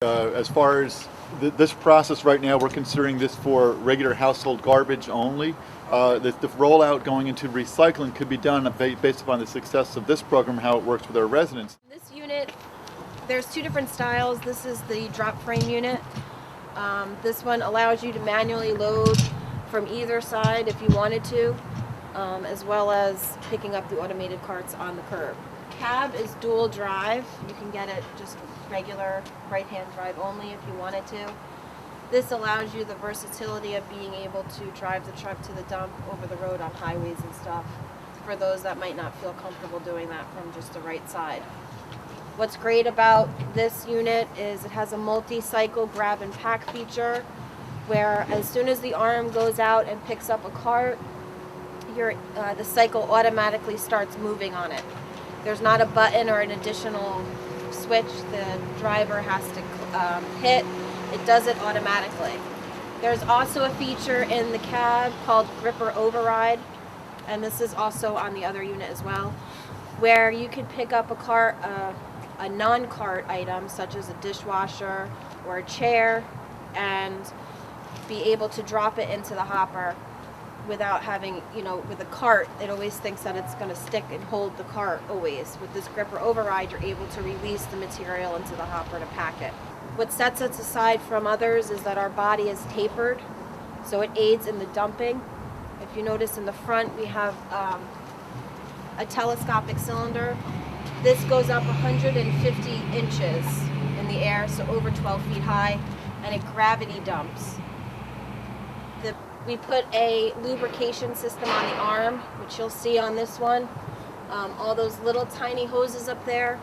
As far as this process right now, we're considering this for regular household garbage only. The rollout going into recycling could be done based upon the success of this program, how it works with our residents. This unit, there's two different styles. This is the drop frame unit. This one allows you to manually load from either side if you wanted to, as well as picking up the automated carts on the curb. Cab is dual drive. You can get it just regular right-hand drive only if you wanted to. This allows you the versatility of being able to drive the truck to the dump over the road on highways and stuff for those that might not feel comfortable doing that from just the right side. What's great about this unit is it has a multi-cycle grab and pack feature where as soon as the arm goes out and picks up a cart, the cycle automatically starts moving on it. There's not a button or an additional switch the driver has to hit. It does it automatically. There's also a feature in the cab called gripper override, and this is also on the other unit as well, where you could pick up a non-cart item such as a dishwasher or a chair and be able to drop it into the hopper without having, with a cart, it always thinks that it's going to stick and hold the cart always. With this gripper override, you're able to release the material into the hopper to pack it. What sets us aside from others is that our body is tapered, so it aids in the dumping. If you notice in the front, we have a telescopic cylinder. This goes up 150 inches in the air, so over 12 feet high, and it gravity dumps. We put a lubrication system on the arm, which you'll see on this one. All those little tiny hoses up there,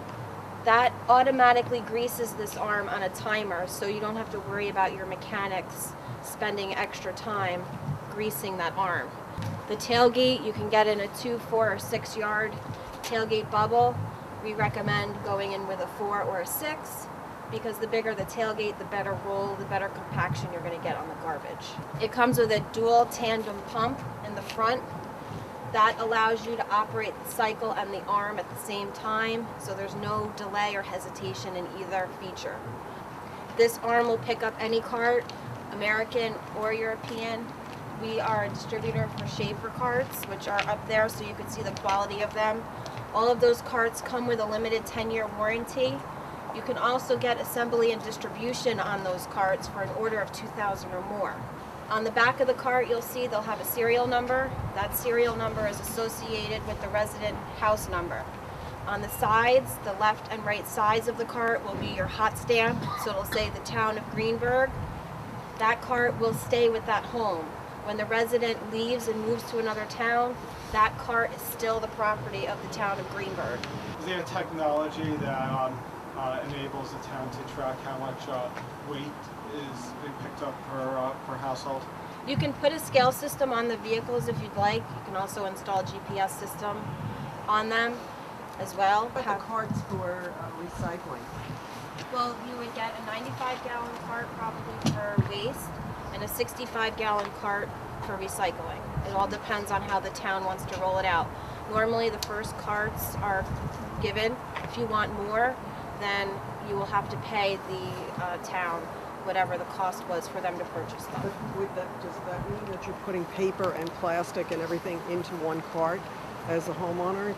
that automatically greases this arm on a timer, so you don't have to worry about your mechanics spending extra time greasing that arm. The tailgate, you can get in a 2, 4, or 6 yard tailgate bubble. We recommend going in with a 4 or a 6. Because the bigger the tailgate, the better roll, the better compaction you're going to get on the garbage. It comes with a dual tandem pump in the front that allows you to operate the cycle and the arm at the same time, so there's no delay or hesitation in either feature. This arm will pick up any cart, American or European. We are a distributor for Schaefer carts, which are up there so you can see the quality of them. All of those carts come with a limited 10-year warranty. You can also get assembly and distribution on those carts for an order of 2,000 or more. On the back of the cart, you'll see they'll have a serial number. That serial number is associated with the resident house number. On the sides, the left and right sides of the cart will be your hot stamp, so it'll say the town of Greenburgh. That cart will stay with that home. When the resident leaves and moves to another town, that cart is still the property of the town of Greenburgh. Is there technology that enables the town to track how much weight is being picked up per household? You can put a scale system on the vehicles if you'd like. You can also install a GPS system on them as well. But the carts for recycling? Well, you would get a 95-gallon cart probably for waste and a 65-gallon cart for recycling. It all depends on how the town wants to roll it out. Normally the first carts are given. If you want more, then you will have to pay the town whatever the cost was for them to purchase them. But does that mean that you're putting paper and plastic and everything into one cart as a homeowner?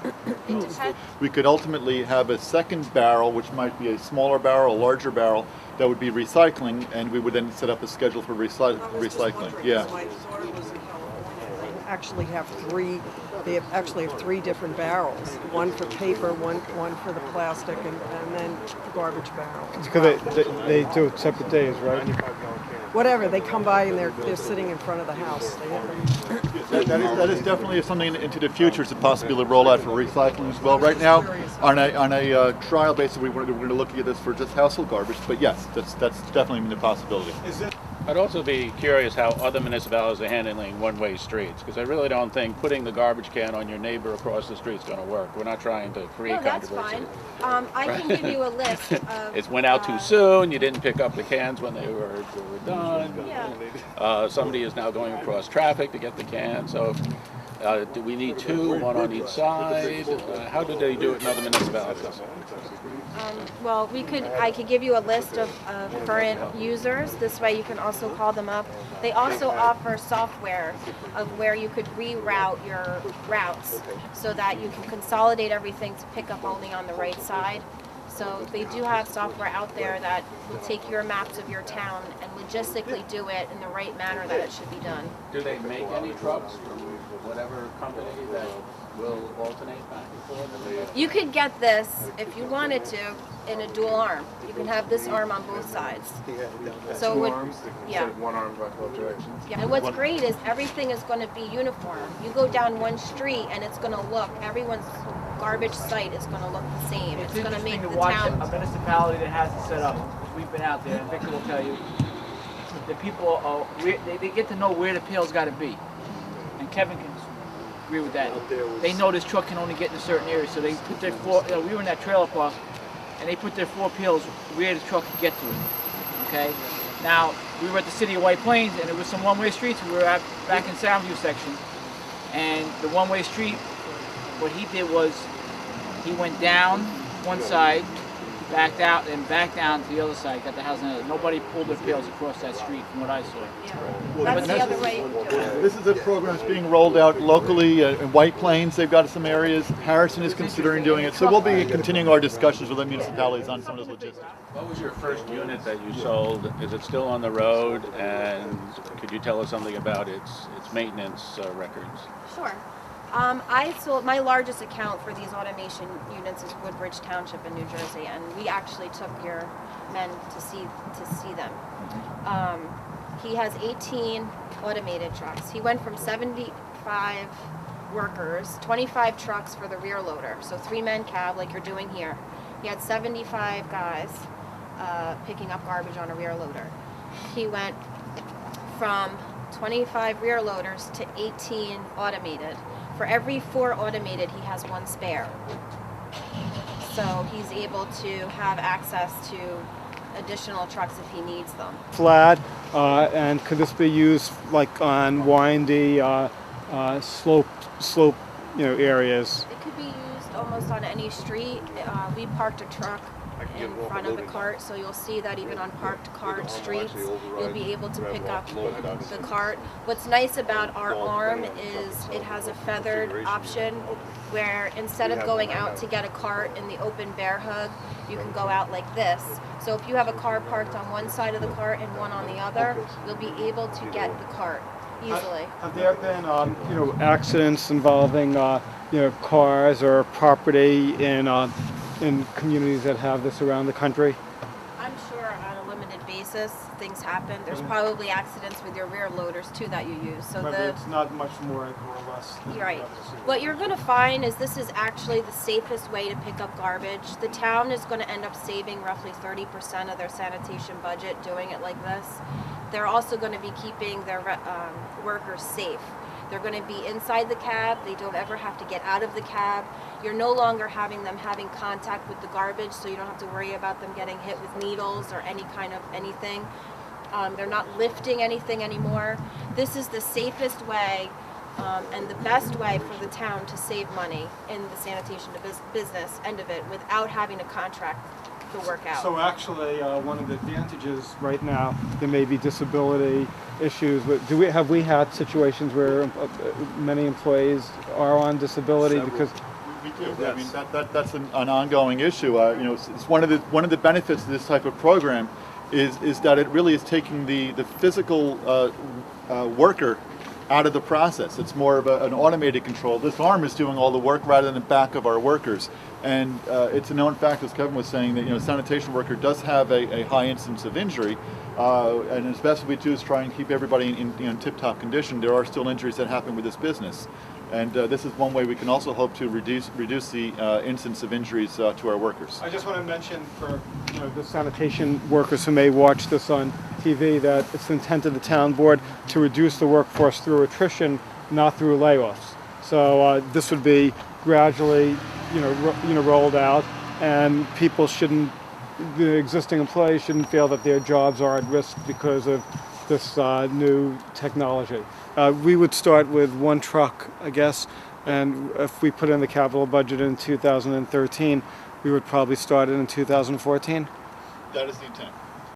It depends. We could ultimately have a second barrel, which might be a smaller barrel, a larger barrel, that would be recycling, and we would then set up a schedule for recycling. Yeah. My daughter was in California. They actually have three different barrels. One for paper, one for the plastic, and then the garbage barrel. It's because they do it separate days, right? Whatever, they come by and they're sitting in front of the house. That is definitely something into the future. It's a possibility to roll out for recycling as well. Right now, on a trial basis, we're going to look at this for just household garbage. But yes, that's definitely a possibility. I'd also be curious how other municipalities are handling one-way streets, because I really don't think putting the garbage can on your neighbor across the street is going to work. We're not trying to create That's controversy. fine. I can give you a list of... It went out too soon, you didn't pick up the cans when they were done. Yeah. Somebody is now going across traffic to get the can, so Do we need two, one on each side? How do they do it in other municipalities? Well, I could give you a list of current users. This way you can also call them up. They also offer software of where you could reroute your routes so that you can consolidate everything to pick up only on the right side. So they do have software out there that will take your maps of your town and logistically do it in the right manner that it should be done. Do they make any trucks from whatever company that will alternate back and forth? You could get this, if you wanted to, in a dual arm. You can have this arm on both sides. So it would, yeah. One arm going both directions. Yeah. And what's great is everything is going to be uniform. You go down one street and it's going to look, everyone's garbage site is going to look the same. It's going to make interesting the to watch town. a municipality that has it set up. Because we've been out there, and Victor will tell you, the people, they get to know where the pail's got to be. And Kevin can agree with that. They know this truck can only get in a certain area, so they put their we were in that trailer park, and they put their 4 pails where the truck could get to it. Okay? Now, we were at the city of White Plains, and it was some one-way streets. We were back in Soundview section, and the one-way street, what he did was he went down one side, backed out, and back down to the other side, got the house in it. Nobody pulled their pails across that street from what I saw. Yeah. That's the other way you do it. This is a program that's being rolled out locally in White Plains. They've got some areas. Harrison is considering doing it. So we'll be continuing our discussions with the municipalities on some of those logistics. What was your first unit that you sold? Is it still on the road? And could you tell us something about its maintenance records? Sure. I sold, my largest account for these automation units is Woodbridge Township in New Jersey, and we actually took your men to see them. He has 18 automated trucks. He went from 75 workers, 25 trucks for the rear loader, so 3-man cab like you're doing here. He had 75 guys picking up garbage on a rear loader. He went from 25 rear loaders to 18 automated. For every 4 automated, he has 1 spare. So he's able to have access to additional trucks if he needs them. Flat, and could this be used like on windy, slope, areas? It could be used almost on any street. We parked a truck in front of a cart, so you'll see that even on parked cart streets, you'll be able to pick up the cart. What's nice about our arm is it has a feathered option where instead of going out to get a cart in the open bear hug, you can go out like this. So if you have a car parked on one side of the cart and one on the other, you'll be able to get the cart easily. Have there been, accidents involving, cars or property in communities that have this around the country? I'm sure on a limited basis things happen. There's probably accidents with your rear loaders too that you use. So It's not much more or less. You're right. What you're going to find is this is actually the safest way to pick up garbage. The town is going to end up saving roughly 30% of their sanitation budget doing it like this. They're also going to be keeping their workers safe. They're going to be inside the cab. They don't ever have to get out of the cab. You're no longer having them having contact with the garbage, so you don't have to worry about them getting hit with needles or any kind of anything. They're not lifting anything anymore. This is the safest way and the best way for the town to save money in the sanitation business end of it without having to contract the work out. So actually, one of the advantages Right now, there may be disability issues, but have we had situations where many employees are on disability because? We do. I mean, that's an ongoing issue. It's one of the benefits of this type of program is that it really is taking the physical worker out of the process. It's more of an automated control. This arm is doing all the work rather than the back of our workers. And it's a known fact, as Kevin was saying, that sanitation worker does have a high incidence of injury. And as best we do is try and keep everybody in tip-top condition. There are still injuries that happen with this business. And this is one way we can also hope to reduce the incidence of injuries to our workers. I just want to mention for The sanitation workers who may watch this on TV that it's the intent of the town board to reduce the workforce through attrition, not through layoffs. So this would be gradually, rolled out, and people the existing employees shouldn't feel that their jobs are at risk because of this new technology. We would start with one truck, I guess, and if we put in the capital budget in 2013, we would probably start it in 2014. That is the intent.